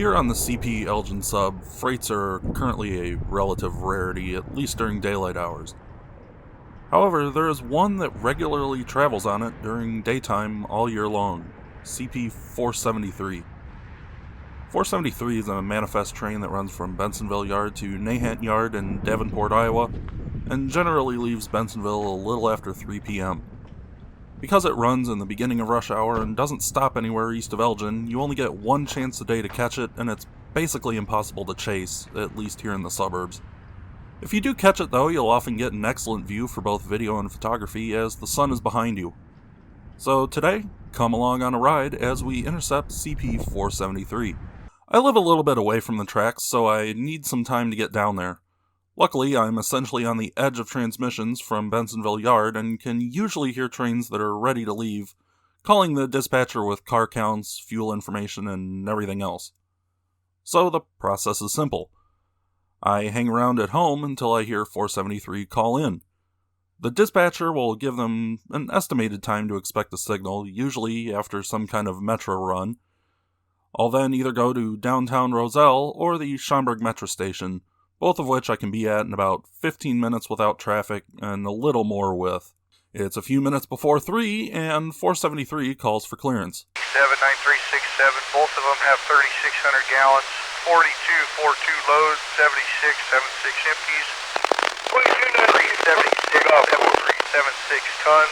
Here on the CP Elgin sub, freights are currently a relative rarity, at least during daylight hours. However, there is one that regularly travels on it during daytime all year long, CP 473. 473 is a manifest train that runs from Bensonville Yard to Nahant Yard in Davenport, Iowa, and generally leaves Bensonville a little after 3 p.m. Because it runs in the beginning of rush hour and doesn't stop anywhere east of Elgin, you only get one chance a day to catch it, and it's basically impossible to chase, at least here in the suburbs. If you do catch it though, you'll often get an excellent view for both video and photography as the sun is behind you. So today, come along on a ride as we intercept CP 473. I live a little bit away from the tracks, so I need some time to get down there. Luckily, I'm essentially on the edge of transmissions from Bensonville Yard and can usually hear trains that are ready to leave, calling the dispatcher with car counts, fuel information, and everything else. So the process is simple. I hang around at home until I hear 473 call in. The dispatcher will give them an estimated time to expect the signal, usually after some kind of metro run. I'll then either go to downtown Roselle or the Schaumburg metro station, both of which I can be at in about 15 minutes without traffic and a little more with. It's a few minutes before 3, and 473 calls for clearance. 79367, both of them have 3,600 gallons, 4242 loads, 7676 empties, 376 tons,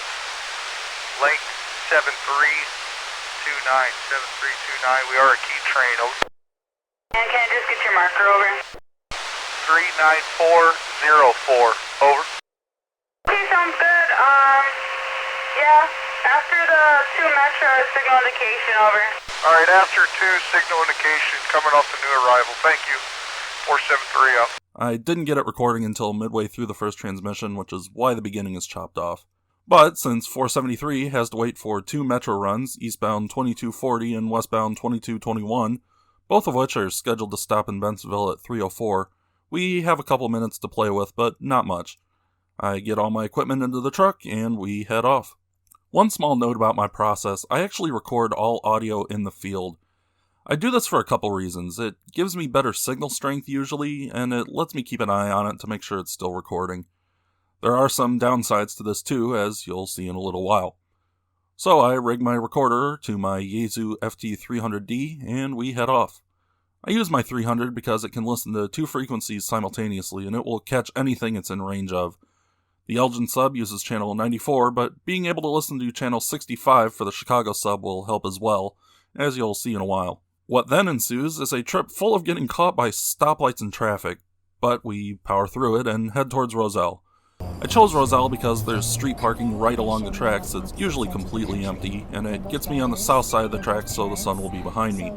length 7329, we are a key train, over. And can I just get your marker over? 39404, over. Okay, sounds good. Yeah, after the 2 metro signal indication, over. Alright, after 2 signal indication coming off the new arrival, thank you. 473 up. I didn't get it recording until midway through the first transmission, which is why the beginning is chopped off. But since 473 has to wait for 2 metro runs, eastbound 2240 and westbound 2221, both of which are scheduled to stop in Bensonville at 3:04, we have a couple minutes to play with, but not much. I get all my equipment into the truck, and we head off. One small note about my process, I actually record all audio in the field. I do this for a couple reasons. It gives me better signal strength usually, and it lets me keep an eye on it to make sure it's still recording. There are some downsides to this too, as you'll see in a little while. So I rig my recorder to my Yaesu FT300D, and we head off. I use my 300 because it can listen to 2 frequencies simultaneously, and it will catch anything it's in range of. The Elgin sub uses channel 94, but being able to listen to channel 65 for the Chicago sub will help as well, as you'll see in a while. What then ensues is a trip full of getting caught by stoplights and traffic, but we power through it and head towards Roselle. I chose Roselle because there's street parking right along the tracks that's usually completely empty, and it gets me on the south side of the tracks so the sun will be behind me.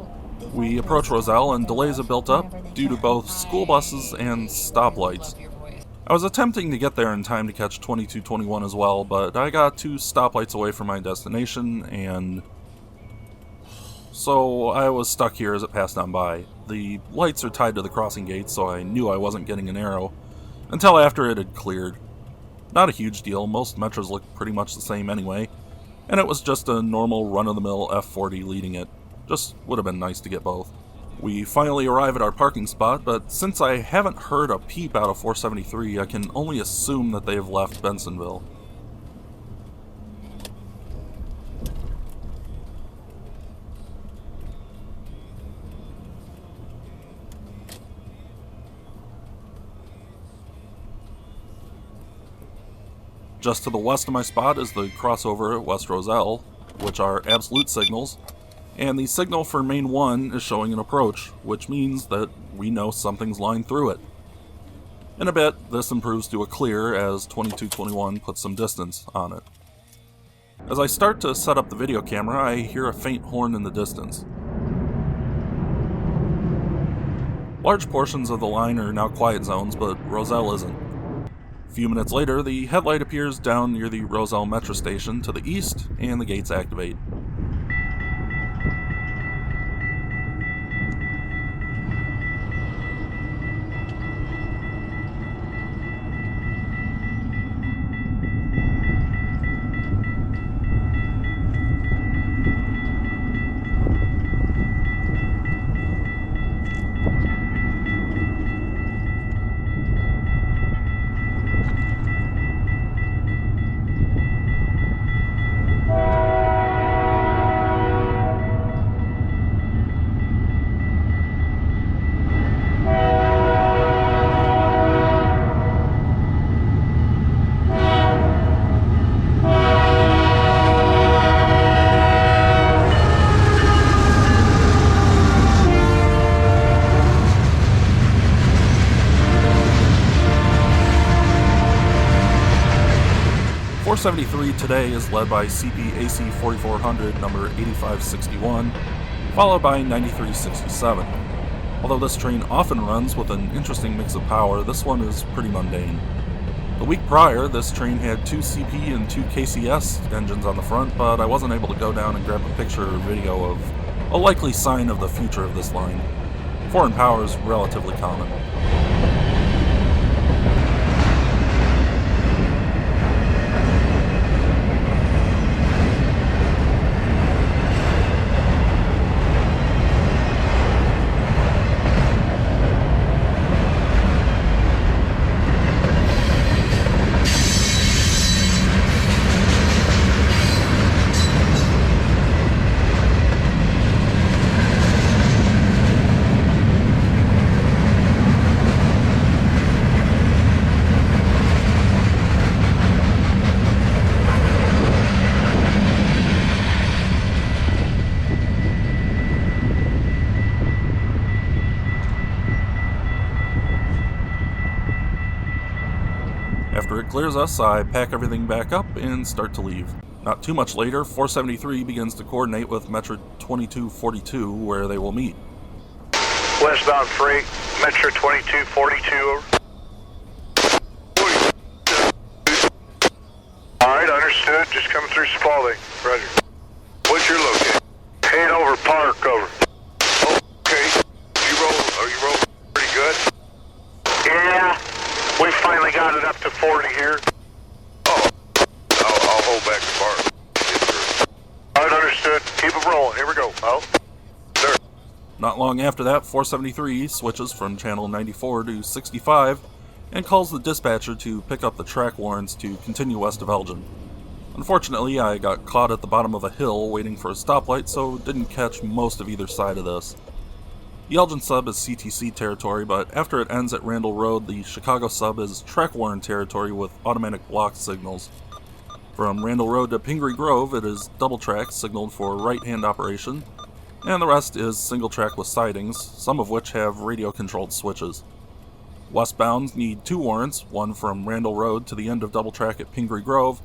We approach Roselle and delays have built up due to both school buses and stoplights. I was attempting to get there in time to catch 2221 as well, but I got 2 stoplights away from my destination, and so I was stuck here as it passed on by. The lights are tied to the crossing gates, so I knew I wasn't getting an arrow, until after it had cleared. Not a huge deal, most metros look pretty much the same anyway, and it was just a normal run-of-the-mill F40 leading it. Just would have been nice to get both. We finally arrive at our parking spot, but since I haven't heard a peep out of 473, I can only assume that they have left Bensonville. Just to the west of my spot is the crossover at West Roselle, which are absolute signals, and the signal for Main 1 is showing an approach, which means that we know something's lined through it. In a bit, this improves to a clear as 2221 puts some distance on it. As I start to set up the video camera, I hear a faint horn in the distance. Large portions of the line are now quiet zones, but Roselle isn't. A few minutes later, the headlight appears down near the Roselle metro station to the east, and the gates activate. 473 today is led by CP AC 4400 number 8561, followed by 9367. Although this train often runs with an interesting mix of power, this one is pretty mundane. The week prior, this train had 2 CP and 2 KCS engines on the front, but I wasn't able to go down and grab a picture or video of a likely sign of the future of this line. Foreign power is relatively common. After it clears us, I pack everything back up and start to leave. Not too much later, 473 begins to coordinate with Metro 2242 where they will meet. Westbound freight, Metro 2242, over. Alright, understood. Just coming through Spalding. Roger. What's your location? Head over Park, over. Okay. Are you rolling pretty good? Yeah. We finally got it up to 40 here. Oh. I'll hold back the Park. Alright, understood. Keep it rolling. Here we go. Oh. Sir. Not long after that, 473 switches from channel 94 to 65 and calls the dispatcher to pick up the track warrants to continue west of Elgin. Unfortunately, I got caught at the bottom of a hill waiting for a stoplight, so didn't catch most of either side of this. The Elgin sub is CTC territory, but after it ends at Randall Road, the Chicago sub is track warrant territory with automatic block signals. From Randall Road to Pingree Grove, it is double track signaled for right-hand operation, and the rest is single track with sidings, some of which have radio-controlled switches. Westbound need 2 warrants, one from Randall Road to the end of double track at Pingree Grove,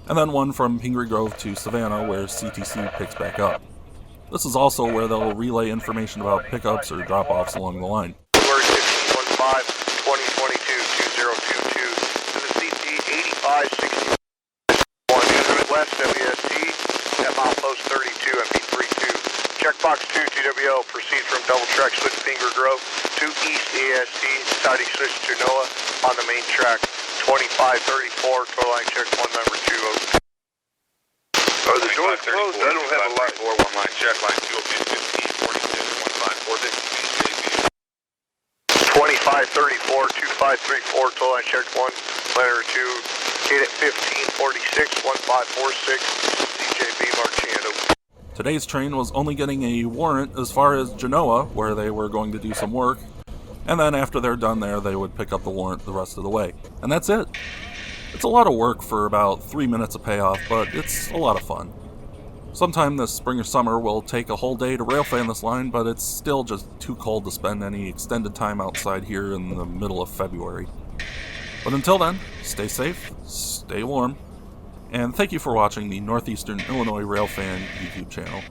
and then one from Pingree Grove to Savannah where CTC picks back up. This is also where they'll relay information about pickups or drop-offs along the line. Word 1515-2022-2022 to the CT 8561 unit west WST at milepost 32 MP32. Checkbox 2 TWL, proceed from double track switch Pingree Grove to east AST, siding switch to NOAA on the main track 2534, total line check 1 number 2 over. Are the doors closed? I don't have a light. 4 1 line check line 2 1546 154 2534 2534 total line check 1 letter 2 hit at 1546 1546 CJB Marchando. Today's train was only getting a warrant as far as Genoa, where they were going to do some work, and then after they're done there, they would pick up the warrant the rest of the way. And that's it. It's a lot of work for about 3 minutes of payoff, but it's a lot of fun. Sometime this spring or summer, we'll take a whole day to railfan this line, but it's still just too cold to spend any extended time outside here in the middle of February. But until then, stay safe, stay warm, and thank you for watching the Northeastern Illinois Railfan YouTube channel.